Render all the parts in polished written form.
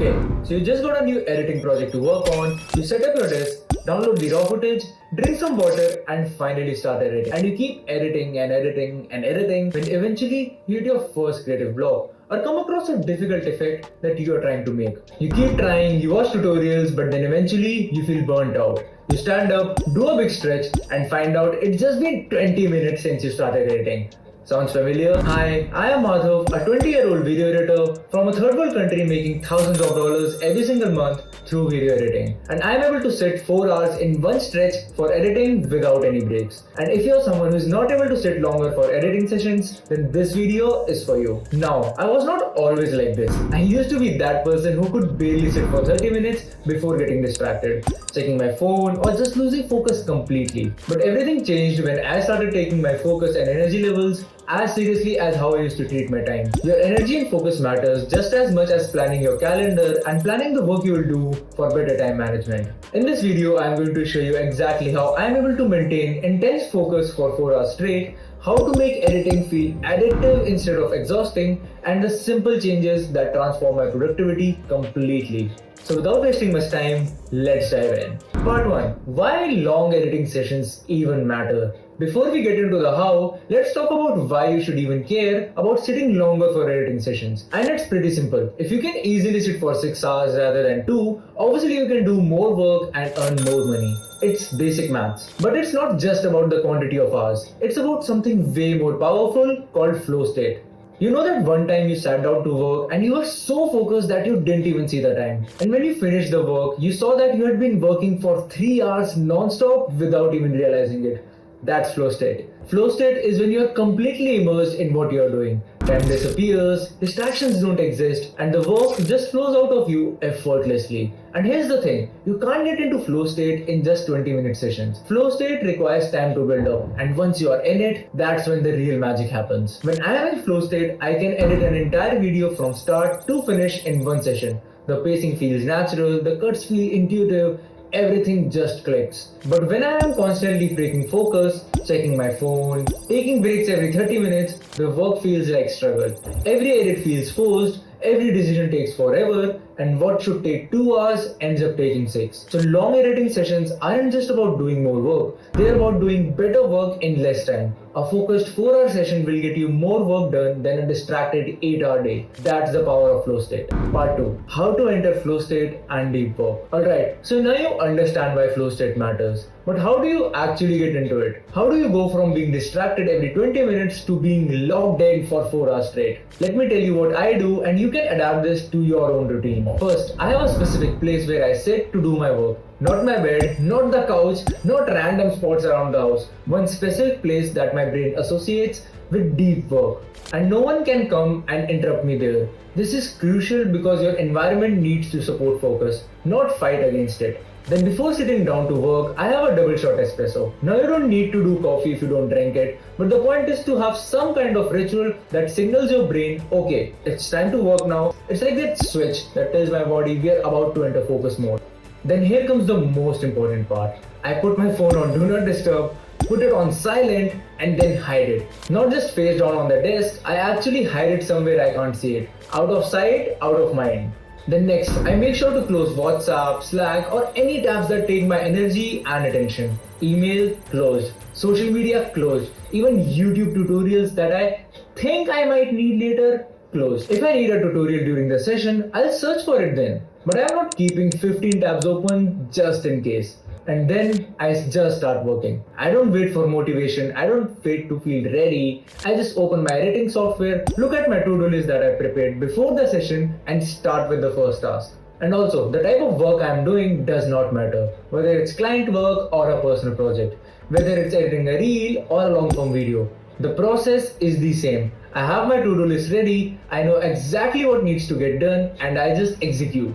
Okay, so you just got a new editing project to work on, you set up your desk, download the raw footage, drink some water, and finally start editing. And you keep editing and editing and editing when eventually you hit your first creative block or come across a difficult effect that you are trying to make. You keep trying, you watch tutorials, but then eventually you feel burnt out. You stand up, do a big stretch, and find out it's just been 20 minutes since you started editing. Sounds familiar? Hi, I am Madhav, a 20-year-old video editor from a third world country making thousands of dollars every single month through video editing. And I am able to sit 4 hours in one stretch for editing without any breaks. And if you're someone who is not able to sit longer for editing sessions, then this video is for you. Now, I was not always like this. I used to be that person who could barely sit for 30 minutes before getting distracted, checking my phone or just losing focus completely. But everything changed when I started taking my focus and energy levels as seriously as how I used to treat my time. Your energy and focus matters just as much as planning your calendar and planning the work you will do for better time management. In this video, I am going to show you exactly how I am able to maintain intense focus for 4 hours straight, how to make editing feel addictive instead of exhausting, and the simple changes that transform my productivity completely. So without wasting much time, let's dive in. Part 1. Why long editing sessions even matter? Before we get into the how, let's talk about why you should even care about sitting longer for editing sessions. And it's pretty simple. If you can easily sit for 6 hours rather than 2, obviously you can do more work and earn more money. It's basic maths. But it's not just about the quantity of hours. It's about something way more powerful called flow state. You know that one time you sat down to work and you were so focused that you didn't even see the time. And when you finished the work, you saw that you had been working for 3 hours non-stop without even realizing it. That's flow state. Flow state is when you are completely immersed in what you are doing. Time disappears, distractions don't exist, and the work just flows out of you effortlessly. And here's the thing, you can't get into flow state in just 20-minute sessions. Flow state requires time to build up, and once you are in it, that's when the real magic happens. When I am in flow state, I can edit an entire video from start to finish in one session. The pacing feels natural, the cuts feel intuitive, everything just clicks. But when I am constantly breaking focus, checking my phone, taking breaks every 30 minutes, the work feels like struggle. Every edit feels forced, every decision takes forever, and what should take 2 hours ends up taking 6. So long editing sessions aren't just about doing more work, they're about doing better work in less time. A focused 4-hour session will get you more work done than a distracted 8-hour day. That's the power of flow state. Part 2. How to enter flow state and deep work. Alright, so now you understand why flow state matters. But how do you actually get into it? How do you go from being distracted every 20 minutes to being locked in for 4 hours straight? Let me tell you what I do and you can adapt this to your own routine. First, I have a specific place where I sit to do my work. Not my bed, not the couch, not random spots around the house. One specific place that my brain associates with deep work. And no one can come and interrupt me there. This is crucial because your environment needs to support focus, not fight against it. Then before sitting down to work, I have a double shot espresso. Now you don't need to do coffee if you don't drink it, but the point is to have some kind of ritual that signals your brain, okay, it's time to work now. It's like that switch that tells my body we are about to enter focus mode. Then here comes the most important part. I put my phone on do not disturb, put it on silent, and then hide it. Not just face down on the desk, I actually hide it somewhere I can't see it. Out of sight, out of mind. Then next, I make sure to close WhatsApp, Slack, or any tabs that take my energy and attention. Email closed, social media closed, even YouTube tutorials that I think I might need later closed. If I need a tutorial during the session, I'll search for it then. But I'm not keeping 15 tabs open just in case. And then I just start working. I don't wait for motivation, I don't wait to feel ready. I just open my editing software, look at my to-do list that I prepared before the session and start with the first task. And also, the type of work I am doing does not matter. Whether it's client work or a personal project. Whether it's editing a reel or a long form video. The process is the same. I have my to-do list ready, I know exactly what needs to get done and I just execute.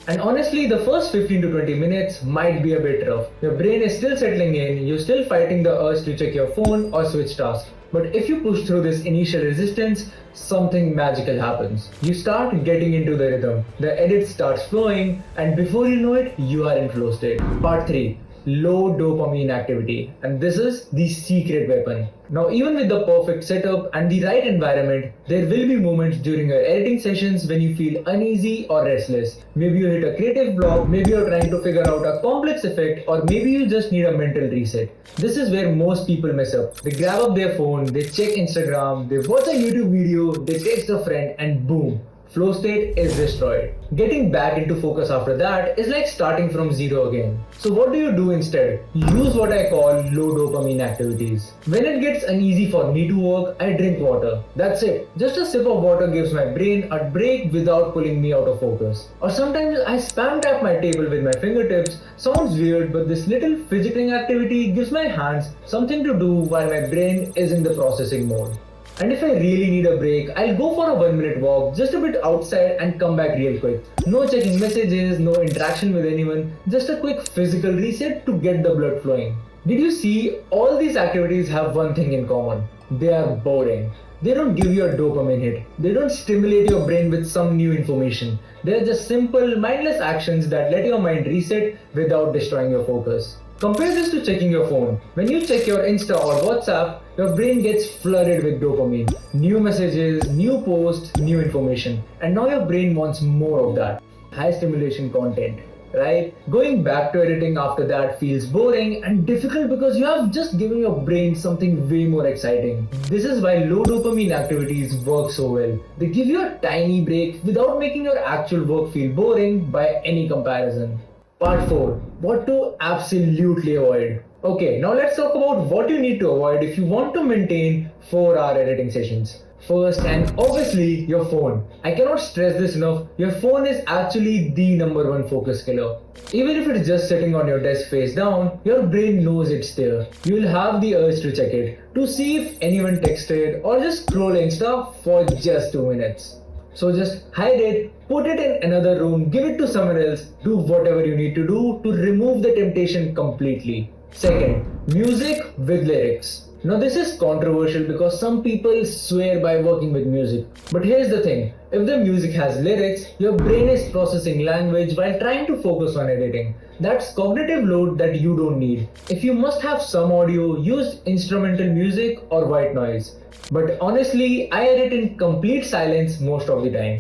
And honestly, the first 15 to 20 minutes might be a bit rough. Your brain is still settling in, you're still fighting the urge to check your phone or switch tasks. But if you push through this initial resistance, something magical happens. You start getting into the rhythm, the edit starts flowing, and before you know it, you are in flow state. Part 3. low dopamine activity, and this is the secret weapon. Now, even with the perfect setup and the right environment, there will be moments during your editing sessions when you feel uneasy or restless. Maybe you hit a creative block, maybe you're trying to figure out a complex effect, or maybe you just need a mental reset. This is where most people mess up. They grab up their phone, they check Instagram, they watch a YouTube video, they text a friend, and boom, flow state is destroyed. Getting back into focus after that is like starting from zero again. So what do you do instead? Use what I call low dopamine activities. When it gets uneasy for me to work, I drink water. That's it. Just a sip of water gives my brain a break without pulling me out of focus. Or sometimes I spam tap my table with my fingertips. Sounds weird, but this little fidgeting activity gives my hands something to do while my brain is in the processing mode. And if I really need a break, I'll go for a 1 minute walk, just a bit outside and come back real quick. No checking messages, no interaction with anyone, just a quick physical reset to get the blood flowing. Did you see? All these activities have one thing in common. They are boring. They don't give you a dopamine hit. They don't stimulate your brain with some new information. They are just simple, mindless actions that let your mind reset without destroying your focus. Compare this to checking your phone. When you check your Insta or WhatsApp, your brain gets flooded with dopamine. New messages, new posts, new information. And now your brain wants more of that. High stimulation content, right? Going back to editing after that feels boring and difficult because you have just given your brain something way more exciting. This is why low dopamine activities work so well. They give you a tiny break without making your actual work feel boring by any comparison. Part 4. What to absolutely avoid. Okay, now let's talk about what you need to avoid if you want to maintain 4-hour editing sessions. First and obviously your phone. I cannot stress this enough, your phone is actually the number one focus killer. Even if it's just sitting on your desk face down, your brain knows it's there. You will have the urge to check it, to see if anyone texted or just scroll Insta for just 2 minutes. So just hide it, put it in another room, give it to someone else, do whatever you need to do to remove the temptation completely. Second, music with lyrics. Now this is controversial because some people swear by working with music. But here's the thing, if the music has lyrics, your brain is processing language while trying to focus on editing. That's cognitive load that you don't need. If you must have some audio, use instrumental music or white noise. But honestly, I edit in complete silence most of the time.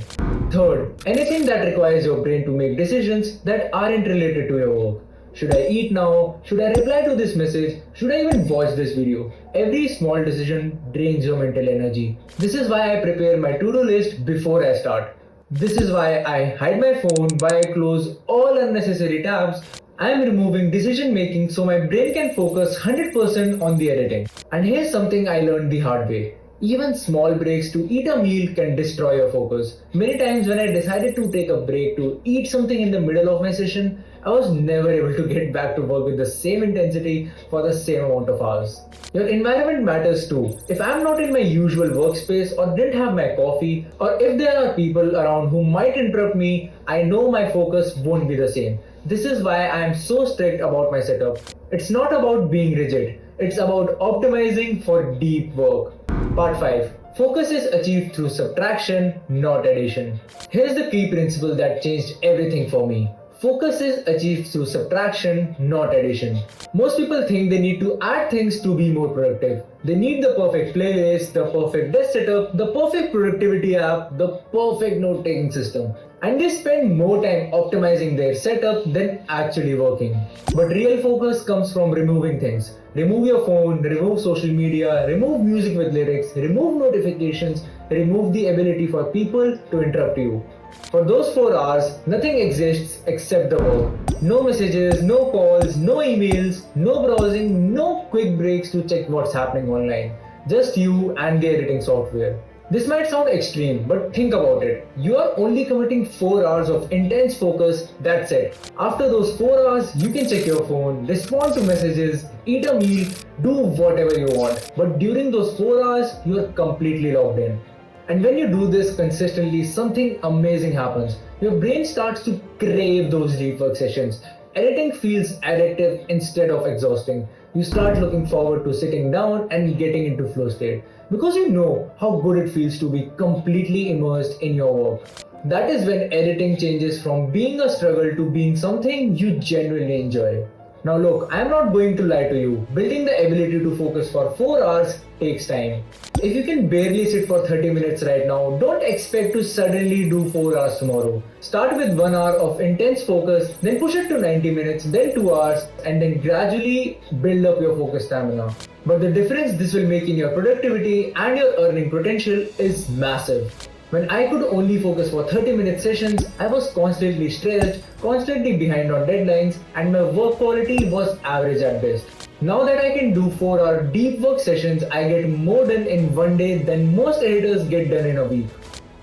Third, anything that requires your brain to make decisions that aren't related to your work. Should I eat now? Should I reply to this message? Should I even watch this video? Every small decision drains your mental energy. This is why I prepare my to-do list before I start. This is why I hide my phone, why I close all unnecessary tabs. I am removing decision making so my brain can focus 100% on the editing. And here's something I learned the hard way. Even small breaks to eat a meal can destroy your focus. Many times when I decided to take a break to eat something in the middle of my session, I was never able to get back to work with the same intensity for the same amount of hours. Your environment matters too. If I'm not in my usual workspace or didn't have my coffee, or if there are people around who might interrupt me, I know my focus won't be the same. This is why I am so strict about my setup. It's not about being rigid. It's about optimizing for deep work. Part 5. Focus is achieved through subtraction, not addition. Here's the key principle that changed everything for me. Focus is achieved through subtraction, not addition. Most people think they need to add things to be more productive. They need the perfect playlist, the perfect desk setup, the perfect productivity app, the perfect note-taking system. And they spend more time optimizing their setup than actually working. But real focus comes from removing things. Remove your phone, remove social media, remove music with lyrics, remove notifications, remove the ability for people to interrupt you. For those 4 hours, nothing exists except the work. No messages, no calls, no emails, no browsing, no quick breaks to check what's happening online. Just you and the editing software. This might sound extreme, but think about it. You are only committing 4 hours of intense focus, that's it. After those 4 hours, you can check your phone, respond to messages, eat a meal, do whatever you want. But during those 4 hours, you are completely locked in. And when you do this consistently, something amazing happens. Your brain starts to crave those deep work sessions. Editing feels addictive instead of exhausting. You start looking forward to sitting down and getting into flow state. Because you know how good it feels to be completely immersed in your work. That is when editing changes from being a struggle to being something you genuinely enjoy. Now look, I am not going to lie to you. Building the ability to focus for 4 hours takes time. If you can barely sit for 30 minutes right now, don't expect to suddenly do 4 hours tomorrow. Start with 1 hour of intense focus, then push it to 90 minutes, then 2 hours, and then gradually build up your focus stamina. But the difference this will make in your productivity and your earning potential is massive. When I could only focus for 30-minute sessions, I was constantly stressed, constantly behind on deadlines, and my work quality was average at best. Now that I can do 4-hour deep work sessions, I get more done in one day than most editors get done in a week.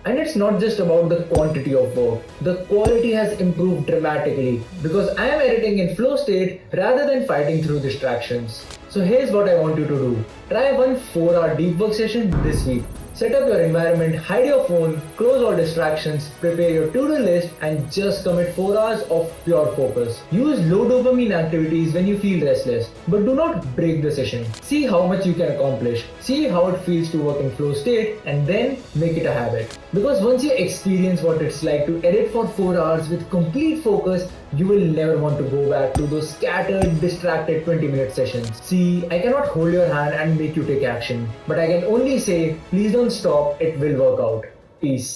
And it's not just about the quantity of work. The quality has improved dramatically because I am editing in flow state rather than fighting through distractions. So here's what I want you to do. Try one 4-hour deep work session this week. Set up your environment, hide your phone, close all distractions, prepare your to-do list, and just commit 4 hours of pure focus. Use low dopamine activities when you feel restless, but do not break the session. See how much you can accomplish, see how it feels to work in flow state, and then make it a habit. Because once you experience what it's like to edit for 4 hours with complete focus, you will never want to go back to those scattered, distracted 20-minute sessions. See, I cannot hold your hand and make you take action, but I can only say, please don't stop, it will work out. Peace.